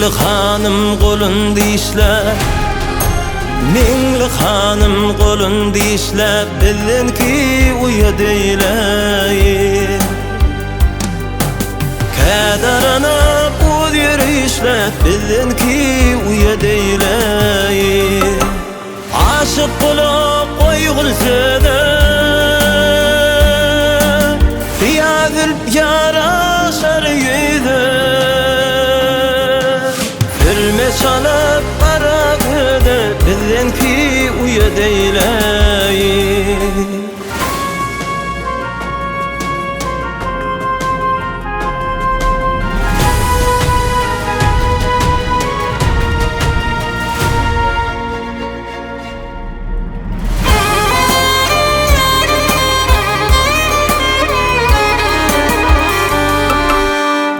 Mingli hanım kolunda işler, mingli hanım kolunda işler, bilinki uya deyley. Kadarana bu yürüyüşler, bilinki uya deyley. Aşık bulup koygulsada, fiyadil yaraşar yüzü. Firme çalıp barakıdı, bilinki uya deyley.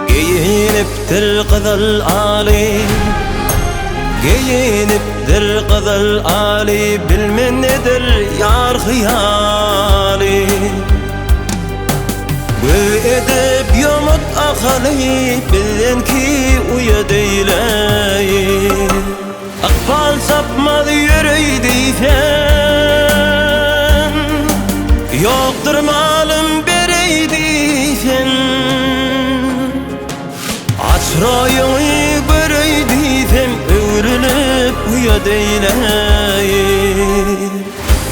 Giyinipdir kızıl ali, giyinipdir kızıl ali, bilmen nedir yar hıyali. Gül edip yomut akali, bilinki uya deyley. Akbal sapmadı yüreği fen, yoktur malım bereydi fen. Asrayını göreydim, öğrenip uya deyley.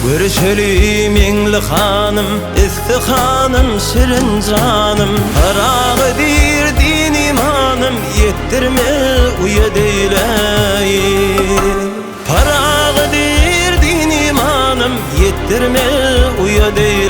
Görüşelim mingli hanım, istihanım, şirin canım. Harağıdır din imanım, yettirme uya deyley. Harağıdır din imanım, yettirme uya deyley.